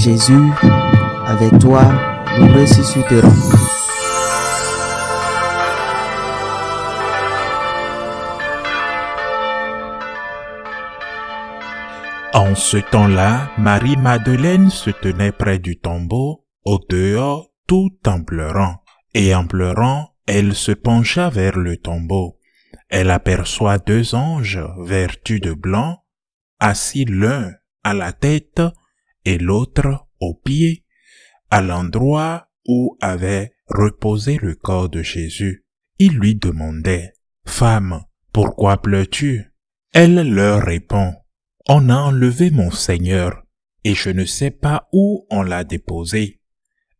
Jésus, avec toi, nous ressusciterons. En ce temps-là, Marie-Madeleine se tenait près du tombeau, au dehors, tout en pleurant. Et en pleurant, elle se pencha vers le tombeau. Elle aperçoit 2 anges vêtus de blanc, assis l'un à la tête et l'autre aux pieds, à l'endroit où avait reposé le corps de Jésus. Ils lui demandaient, « Femme, pourquoi pleures-tu » Elle leur répond, « On a enlevé mon Seigneur, et je ne sais pas où on l'a déposé. »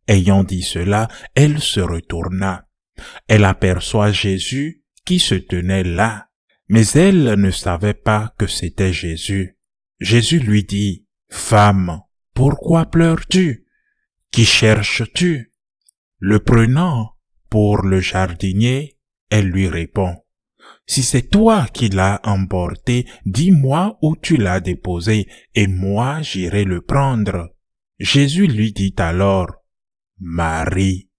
Ayant dit cela, elle se retourna. Elle aperçoit Jésus qui se tenait là, mais elle ne savait pas que c'était Jésus. Jésus lui dit, « Femme, pourquoi pleures-tu? Qui cherches-tu » Le prenant pour le jardinier, elle lui répond, « Si c'est toi qui l'as emporté, dis-moi où tu l'as déposé, et moi j'irai le prendre. » Jésus lui dit alors, « Marie. »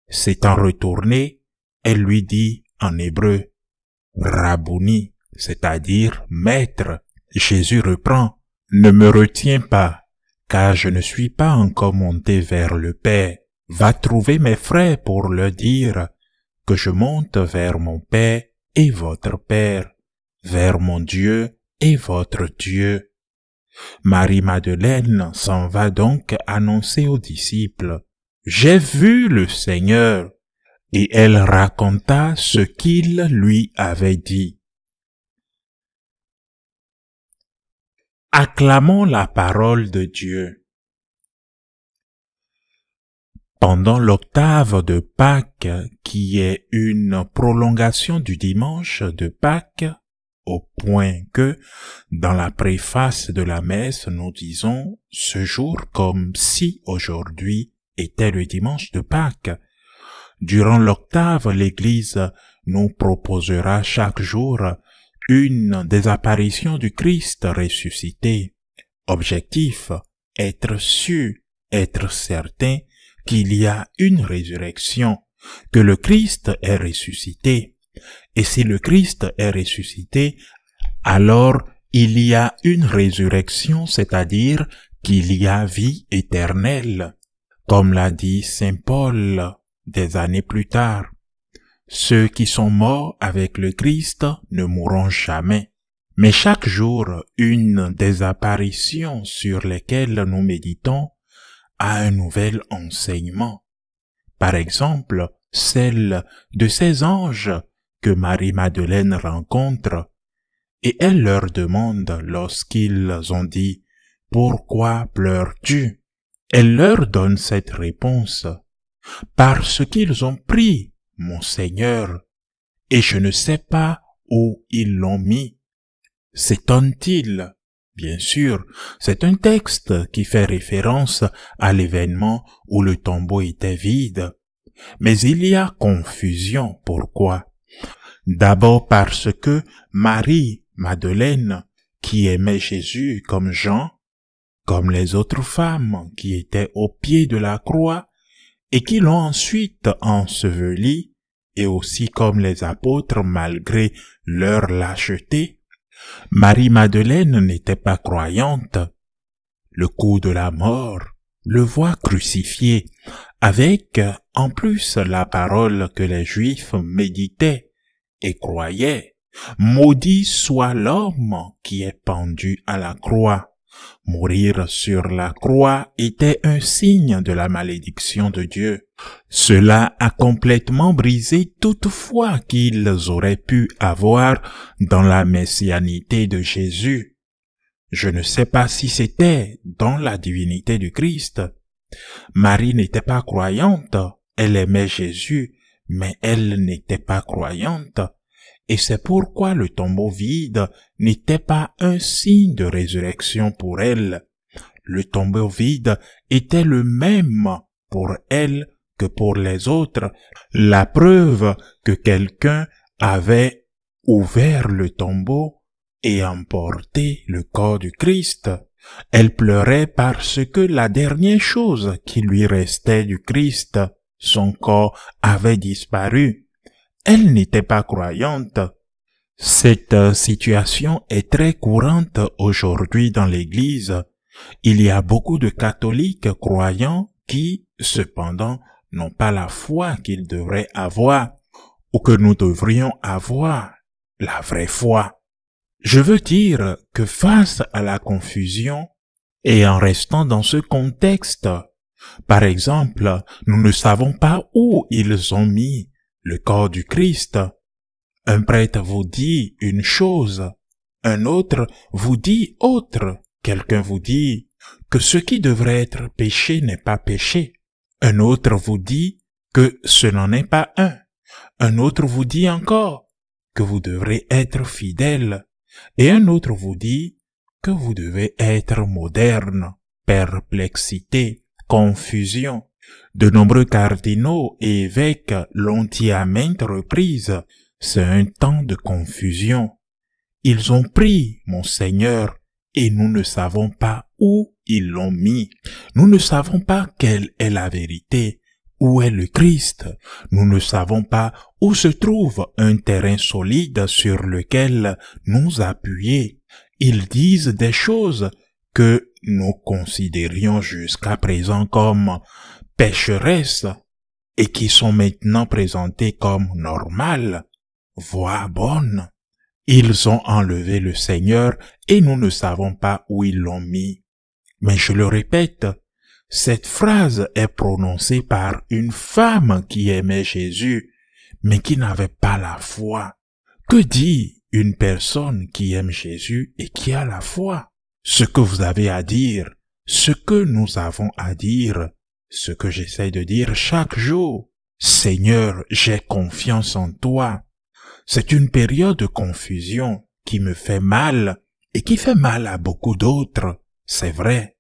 S'étant retournée, elle lui dit en hébreu, « Rabouni », c'est-à-dire « Maître ». Jésus reprend, « Ne me retiens pas, car je ne suis pas encore monté vers le Père. Va trouver mes frères pour leur dire que je monte vers mon Père et votre Père, vers mon Dieu et votre Dieu. » Marie-Madeleine s'en va donc annoncer aux disciples, « J'ai vu le Seigneur » et elle raconta ce qu'il lui avait dit. Acclamons la parole de Dieu. Pendant l'octave de Pâques, qui est une prolongation du dimanche de Pâques, au point que, dans la préface de la messe, nous disons « ce jour comme si aujourd'hui était le dimanche de Pâques ». Durant l'octave, l'Église nous proposera chaque jour une des apparitions du Christ ressuscité. Objectif, être sûr, être certain qu'il y a une résurrection, que le Christ est ressuscité. Et si le Christ est ressuscité, alors il y a une résurrection, c'est-à-dire qu'il y a vie éternelle. Comme l'a dit Saint Paul des années plus tard, ceux qui sont morts avec le Christ ne mourront jamais. Mais chaque jour, une des apparitions sur lesquelles nous méditons a un nouvel enseignement. Par exemple, celle de ces anges que Marie-Madeleine rencontre, et elle leur demande lorsqu'ils ont dit « Pourquoi pleures-tu » Elle leur donne cette réponse « Parce qu'ils ont pris mon Seigneur, et je ne sais pas où ils l'ont mis. » S'étonne-t-il? Bien sûr, c'est un texte qui fait référence à l'événement où le tombeau était vide. Mais il y a confusion. Pourquoi? D'abord parce que Marie-Madeleine, qui aimait Jésus comme Jean, comme les autres femmes qui étaient au pied de la croix et qui l'ont ensuite enseveli, et aussi comme les apôtres malgré leur lâcheté, Marie-Madeleine n'était pas croyante. Le coup de la mort le voit crucifié, avec en plus la parole que les Juifs méditaient et croyaient. Maudit soit l'homme qui est pendu à la croix. Mourir sur la croix était un signe de la malédiction de Dieu. Cela a complètement brisé toute foi qu'ils auraient pu avoir dans la messianité de Jésus. Je ne sais pas si c'était dans la divinité du Christ. Marie n'était pas croyante, elle aimait Jésus, mais elle n'était pas croyante. Et c'est pourquoi le tombeau vide n'était pas un signe de résurrection pour elle. Le tombeau vide était le même pour elle que pour les autres, la preuve que quelqu'un avait ouvert le tombeau et emporté le corps du Christ. Elle pleurait parce que la dernière chose qui lui restait du Christ, son corps, avait disparu. Elle n'était pas croyante. Cette situation est très courante aujourd'hui dans l'Église. Il y a beaucoup de catholiques croyants qui, cependant, n'ont pas la foi qu'ils devraient avoir ou que nous devrions avoir, la vraie foi. Je veux dire que face à la confusion et en restant dans ce contexte, par exemple, nous ne savons pas où ils ont mis le corps du Christ. Un prêtre vous dit une chose, un autre vous dit autre. Quelqu'un vous dit que ce qui devrait être péché n'est pas péché. Un autre vous dit que ce n'en est pas un. Un autre vous dit encore que vous devrez être fidèle. Et un autre vous dit que vous devez être moderne. Perplexité, confusion. De nombreux cardinaux et évêques l'ont dit à maintes reprises. C'est un temps de confusion. Ils ont pris mon Seigneur et nous ne savons pas où ils l'ont mis. Nous ne savons pas quelle est la vérité, où est le Christ. Nous ne savons pas où se trouve un terrain solide sur lequel nous appuyer. Ils disent des choses que nous considérions jusqu'à présent comme pécheresses et qui sont maintenant présentées comme normales, voire bonnes. Ils ont enlevé le Seigneur et nous ne savons pas où ils l'ont mis. Mais je le répète, cette phrase est prononcée par une femme qui aimait Jésus, mais qui n'avait pas la foi. Que dit une personne qui aime Jésus et qui a la foi? Ce que vous avez à dire, ce que nous avons à dire, ce que j'essaie de dire chaque jour. Seigneur, j'ai confiance en toi. C'est une période de confusion qui me fait mal et qui fait mal à beaucoup d'autres, c'est vrai.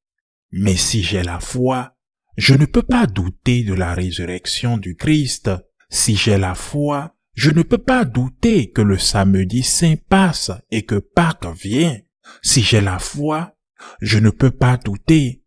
Mais si j'ai la foi, je ne peux pas douter de la résurrection du Christ. Si j'ai la foi, je ne peux pas douter que le samedi saint passe et que Pâques vient. Si j'ai la foi, je ne peux pas douter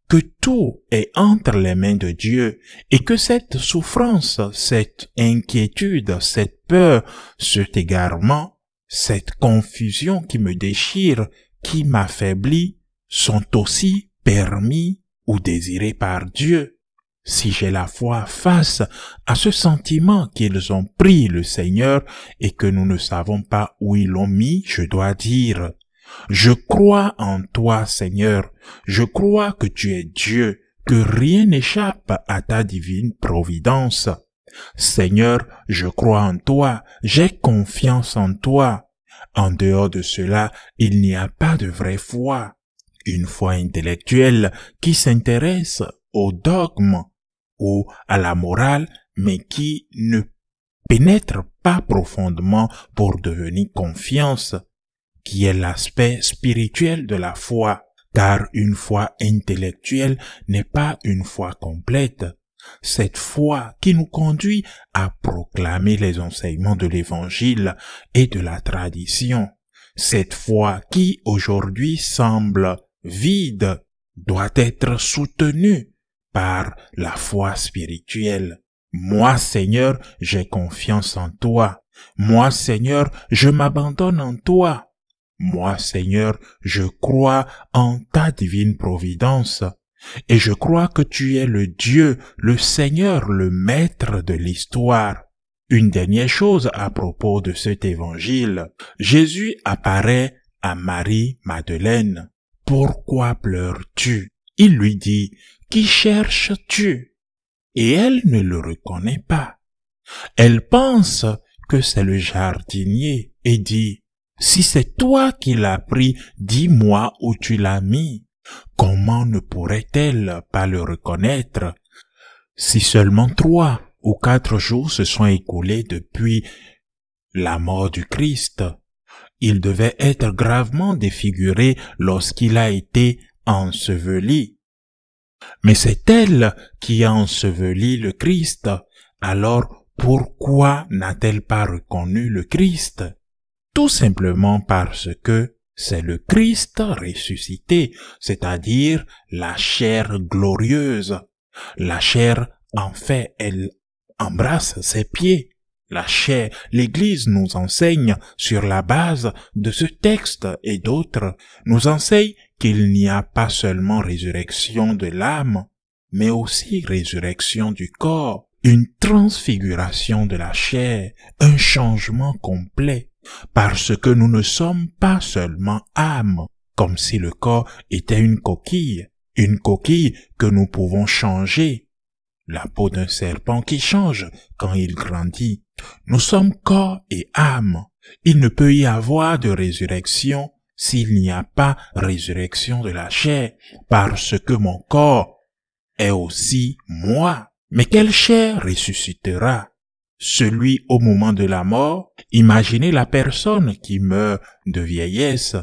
que tout est entre les mains de Dieu et que cette souffrance, cette inquiétude, cette peur, cet égarement, cette confusion qui me déchire, qui m'affaiblit, sont aussi permis ou désirés par Dieu. Si j'ai la foi face à ce sentiment qu'ils ont pris le Seigneur et que nous ne savons pas où ils l'ont mis, je dois dire: je crois en toi, Seigneur. Je crois que tu es Dieu, que rien n'échappe à ta divine providence. Seigneur, je crois en toi. J'ai confiance en toi. En dehors de cela, il n'y a pas de vraie foi. Une foi intellectuelle qui s'intéresse au dogme ou à la morale, mais qui ne pénètre pas profondément pour devenir confiance, qui est l'aspect spirituel de la foi, car une foi intellectuelle n'est pas une foi complète. Cette foi qui nous conduit à proclamer les enseignements de l'Évangile et de la tradition, cette foi qui aujourd'hui semble vide, doit être soutenue par la foi spirituelle. Moi, Seigneur, j'ai confiance en toi. Moi, Seigneur, je m'abandonne en toi. Moi, Seigneur, je crois en ta divine providence, et je crois que tu es le Dieu, le Seigneur, le Maître de l'histoire. Une dernière chose à propos de cet évangile. Jésus apparaît à Marie-Madeleine. Pourquoi pleures-tu? Il lui dit, qui cherches-tu? Et elle ne le reconnaît pas. Elle pense que c'est le jardinier et dit, si c'est toi qui l'as pris, dis-moi où tu l'as mis. Comment ne pourrait-elle pas le reconnaître? Si seulement 3 ou 4 jours se sont écoulés depuis la mort du Christ, il devait être gravement défiguré lorsqu'il a été enseveli. Mais c'est elle qui a enseveli le Christ. Alors pourquoi n'a-t-elle pas reconnu le Christ? Tout simplement parce que c'est le Christ ressuscité, c'est-à-dire la chair glorieuse. La chair, en fait, elle embrasse ses pieds. La chair, l'Église nous enseigne, sur la base de ce texte et d'autres, nous enseigne qu'il n'y a pas seulement résurrection de l'âme, mais aussi résurrection du corps, une transfiguration de la chair, un changement complet, parce que nous ne sommes pas seulement âme, comme si le corps était une coquille que nous pouvons changer, la peau d'un serpent qui change quand il grandit. Nous sommes corps et âme. Il ne peut y avoir de résurrection s'il n'y a pas résurrection de la chair, parce que mon corps est aussi moi. Mais quelle chair ressuscitera? Celui au moment de la mort? Imaginez la personne qui meurt de vieillesse,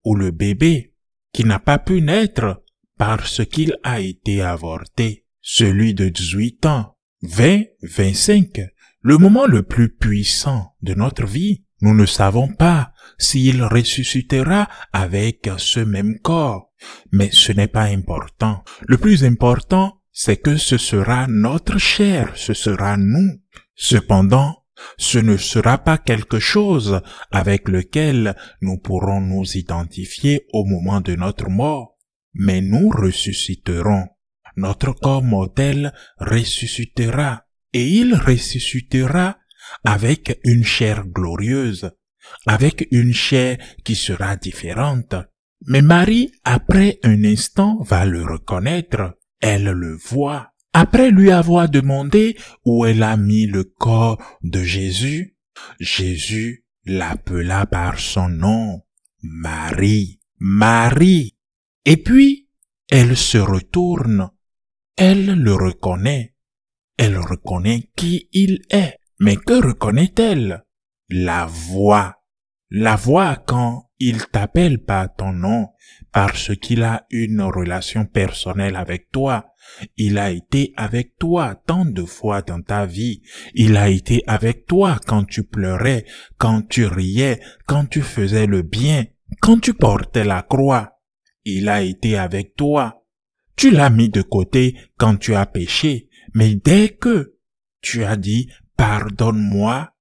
ou le bébé qui n'a pas pu naître parce qu'il a été avorté. Celui de 18 ans, 20, 25, le moment le plus puissant de notre vie. Nous ne savons pas s'il ressuscitera avec ce même corps, mais ce n'est pas important. Le plus important, c'est que ce sera notre chair, ce sera nous. Cependant, ce ne sera pas quelque chose avec lequel nous pourrons nous identifier au moment de notre mort, mais nous ressusciterons. Notre corps mortel ressuscitera, et il ressuscitera avec une chair glorieuse, avec une chair qui sera différente. Mais Marie, après un instant, va le reconnaître. Elle le voit. Après lui avoir demandé où elle a mis le corps de Jésus, Jésus l'appela par son nom, Marie, Marie. Et puis, elle se retourne. Elle le reconnaît. Elle reconnaît qui il est. Mais que reconnaît-elle? La voix. La voix quand il t'appelle par ton nom, parce qu'il a une relation personnelle avec toi. Il a été avec toi tant de fois dans ta vie. Il a été avec toi quand tu pleurais, quand tu riais, quand tu faisais le bien, quand tu portais la croix. Il a été avec toi. Tu l'as mis de côté quand tu as péché, mais dès que tu as dit « pardonne-moi »,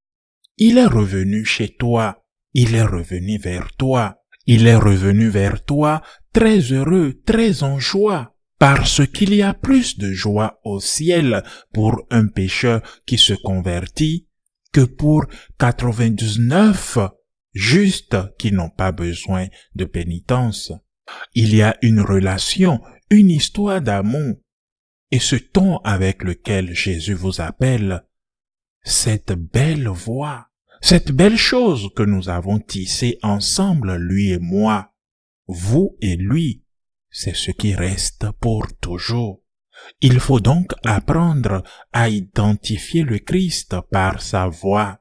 il est revenu chez toi, il est revenu vers toi, il est revenu vers toi très heureux, très en joie, parce qu'il y a plus de joie au ciel pour un pécheur qui se convertit que pour 99 justes qui n'ont pas besoin de pénitence. Il y a une relation, une histoire d'amour, et ce ton avec lequel Jésus vous appelle, cette belle voix, cette belle chose que nous avons tissée ensemble, lui et moi, vous et lui, c'est ce qui reste pour toujours. Il faut donc apprendre à identifier le Christ par sa voix,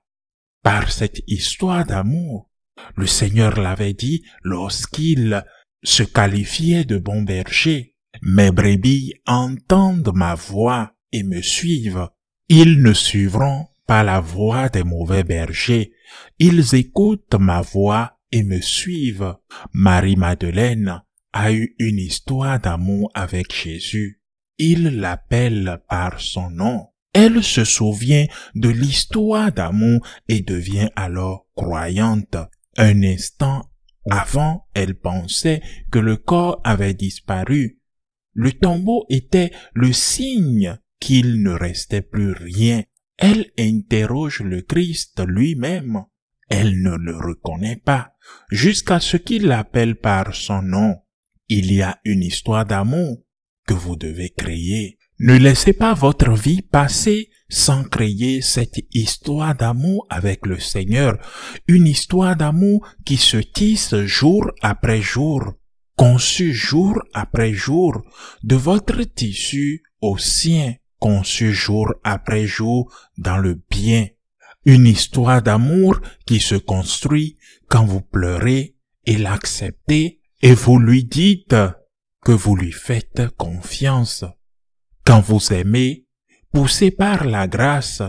par cette histoire d'amour. Le Seigneur l'avait dit lorsqu'il se qualifiait de bon berger. Mes brebis entendent ma voix et me suivent. Ils ne suivront pas la voix des mauvais bergers. Ils écoutent ma voix et me suivent. Marie-Madeleine a eu une histoire d'amour avec Jésus. Il l'appelle par son nom. Elle se souvient de l'histoire d'amour et devient alors croyante. Un instant avant, elle pensait que le corps avait disparu. Le tombeau était le signe qu'il ne restait plus rien. Elle interroge le Christ lui-même. Elle ne le reconnaît pas, jusqu'à ce qu'il l'appelle par son nom. Il y a une histoire d'amour que vous devez créer. Ne laissez pas votre vie passer sans créer cette histoire d'amour avec le Seigneur. Une histoire d'amour qui se tisse jour après jour, conçue jour après jour, de votre tissu au sien, conçue jour après jour dans le bien. Une histoire d'amour qui se construit quand vous pleurez et l'acceptez et vous lui dites que vous lui faites confiance. Quand vous aimez, poussé par la grâce,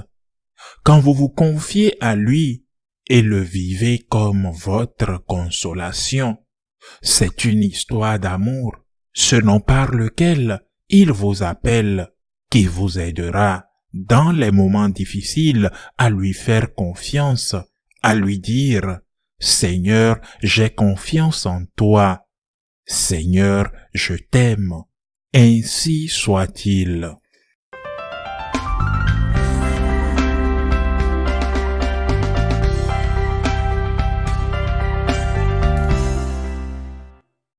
quand vous vous confiez à lui et le vivez comme votre consolation. C'est une histoire d'amour, ce nom par lequel il vous appelle, qui vous aidera dans les moments difficiles à lui faire confiance, à lui dire « Seigneur, j'ai confiance en toi. Seigneur, je t'aime. Ainsi soit-il. »